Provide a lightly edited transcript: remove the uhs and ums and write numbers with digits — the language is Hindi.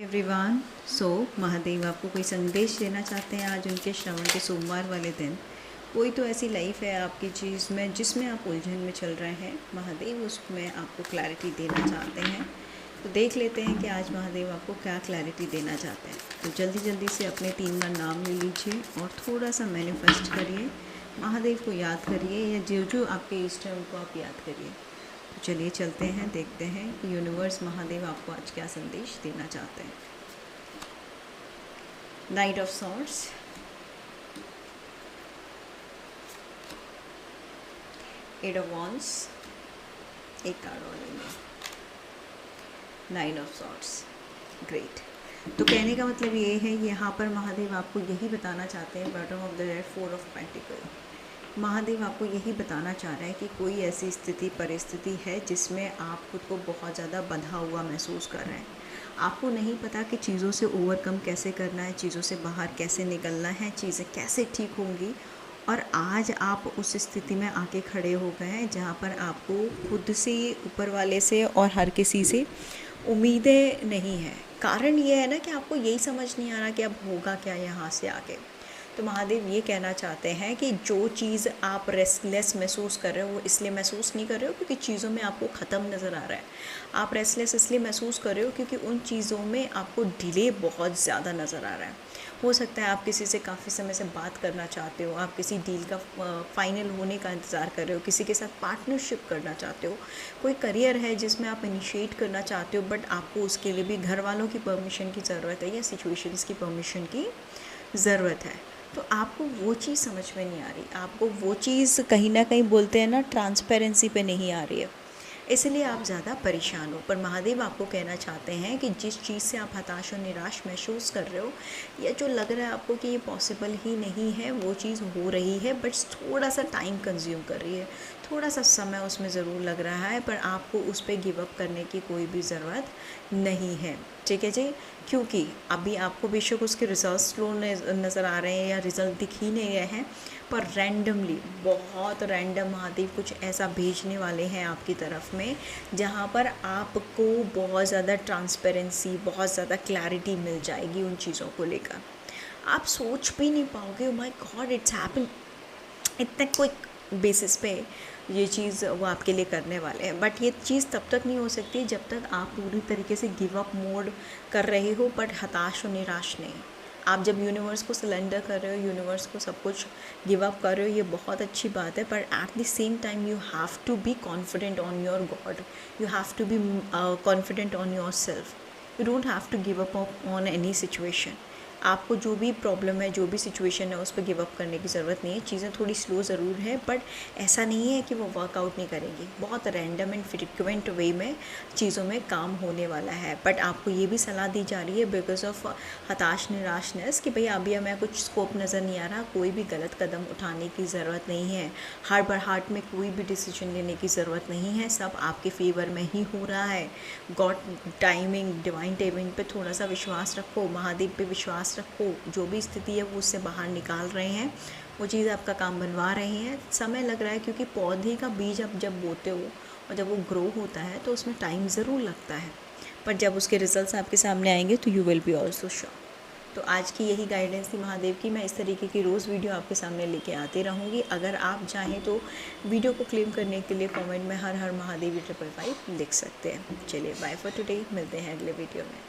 एवरीवन। महादेव आपको कोई संदेश देना चाहते हैं आज उनके श्रावण के सोमवार वाले दिन। कोई तो ऐसी लाइफ है आपकी चीज़ में जिसमें आप उलझन में चल रहे हैं, महादेव उसमें आपको क्लैरिटी देना चाहते हैं। तो देख लेते हैं कि आज महादेव आपको क्या क्लैरिटी देना चाहते हैं। तो जल्दी जल्दी से अपने 3 बार नाम ले लीजिए और थोड़ा सा मैनिफेस्ट करिए, महादेव को याद करिए या जो जो आपके इष्ट हैं उनको आप याद करिए। तो चलिए चलते हैं, देखते हैं कि यूनिवर्स महादेव आपको आज क्या संदेश देना चाहते हैं। Knight of swords, eight of wands, एक कार्ड और लेंगे, नाइन ऑफ सॉर्ड्स। ग्रेट। तो कहने का मतलब ये है, यहाँ पर महादेव आपको यही बताना चाहते हैं, bottom of the deck, 4 of pentacle. Mahadev आपको यही बताना चाह रहे हैं कि कोई ऐसी स्थिति परिस्थिति है जिसमें आप खुद को बहुत ज़्यादा बंधा हुआ महसूस कर रहे हैं। आपको नहीं पता कि चीज़ों से ओवरकम कैसे करना है, चीज़ों से बाहर कैसे निकलना है, चीज़ें कैसे ठीक होंगी। और आज आप उस स्थिति में आके खड़े हो गए हैं जहाँ पर आपको खुद से, ऊपर वाले से और हर किसी से उम्मीदें नहीं है। कारण ये है ना कि आपको यही समझ नहीं आ रहा कि अब होगा क्या यहाँ से आगे। तो महादेव ये कहना चाहते हैं कि जो चीज़ आप रेस्टलेस महसूस कर रहे हो वो इसलिए महसूस नहीं कर रहे हो क्योंकि चीज़ों में आपको ख़त्म नज़र आ रहा है। आप रेस्टलेस इसलिए महसूस कर रहे हो क्योंकि उन चीज़ों में आपको डिले बहुत ज़्यादा नज़र आ रहा है। हो सकता है आप किसी से काफ़ी समय से बात करना चाहते हो, आप किसी डील का फाइनल होने का इंतज़ार कर रहे हो, किसी के साथ पार्टनरशिप करना चाहते हो, कोई करियर है जिसमें आप इनिशिएट करना चाहते हो, बट आपको उसके लिए भी घर वालों की परमिशन की ज़रूरत है या सिचुएशंस की परमिशन की ज़रूरत है। तो आपको वो चीज़ समझ में नहीं आ रही, आपको वो चीज़ कहीं ना कहीं बोलते हैं ना, ट्रांसपेरेंसी पे नहीं आ रही है, इसलिए आप ज़्यादा परेशान हो। पर महादेव आपको कहना चाहते हैं कि जिस चीज़ से आप हताश और निराश महसूस कर रहे हो या जो लग रहा है आपको कि ये पॉसिबल ही नहीं है, वो चीज़ हो रही है, बट थोड़ा सा टाइम कंज्यूम कर रही है, थोड़ा सा समय उसमें ज़रूर लग रहा है, पर आपको उस पर गिव अप करने की कोई भी ज़रूरत नहीं है। ठीक है जी, क्योंकि अभी आपको बेशक उसके रिजल्ट स्लो नज़र आ रहे हैं या रिज़ल्ट दिख ही नहीं रहे हैं, पर रैंडमली, बहुत रैंडम महादेव कुछ ऐसा भेजने वाले हैं आपकी तरफ में जहाँ पर आपको बहुत ज़्यादा ट्रांसपेरेंसी, बहुत ज़्यादा क्लैरिटी मिल जाएगी उन चीज़ों को लेकर। आप सोच भी नहीं पाओगे, oh my God it's happen, इतने क्विक बेसिस पे ये चीज़ वो आपके लिए करने वाले हैं। बट ये चीज़ तब तक नहीं हो सकती जब तक आप पूरी तरीके से गिव अप मोड कर रहे हो, बट हताश और निराश नहीं। आप जब यूनिवर्स को सरेंडर कर रहे हो, यूनिवर्स को सब कुछ गिव अप कर रहे हो, ये बहुत अच्छी बात है, पर at the same time you have to be confident on your God, you have to be confident on your self. You don't have to give up on any situation. आपको जो भी प्रॉब्लम है, जो भी सिचुएशन है, उस पर गिव अप करने की ज़रूरत नहीं है। चीज़ें थोड़ी स्लो ज़रूर है, बट ऐसा नहीं है कि वो वर्कआउट नहीं करेंगी। बहुत रैंडम एंड फ्रिक्वेंट वे में चीज़ों में काम होने वाला है, बट आपको ये भी सलाह दी जा रही है बिकॉज ऑफ हताश निराशनेस कि भाई अभी हमें कुछ स्कोप नज़र नहीं आ रहा, कोई भी गलत कदम उठाने की ज़रूरत नहीं है, हार्ट में कोई भी डिसीजन लेने की ज़रूरत नहीं है, सब आपके फेवर में ही हो रहा है। गॉड टाइमिंग, डिवाइन टाइमिंग पे थोड़ा सा विश्वास रखो, महादेव पे विश्वास रखो। जो भी स्थिति है वो उससे बाहर निकाल रहे हैं, वो चीज़ आपका काम बनवा रहे हैं। समय लग रहा है क्योंकि पौधे का बीज आप जब बोते हो और जब वो ग्रो होता है तो उसमें टाइम ज़रूर लगता है, पर जब उसके रिजल्ट्स आपके सामने आएंगे तो you will be also sure. तो आज की यही गाइडेंस थी महादेव की। मैं इस तरीके की रोज़ वीडियो आपके सामने लेके आती रहूँगी। अगर आप चाहें तो वीडियो को क्लेम करने के लिए कमेंट में हर हर महादेवी 555 लिख सकते हैं। चलिए बाय फॉर टुडे, मिलते हैं अगले वीडियो में।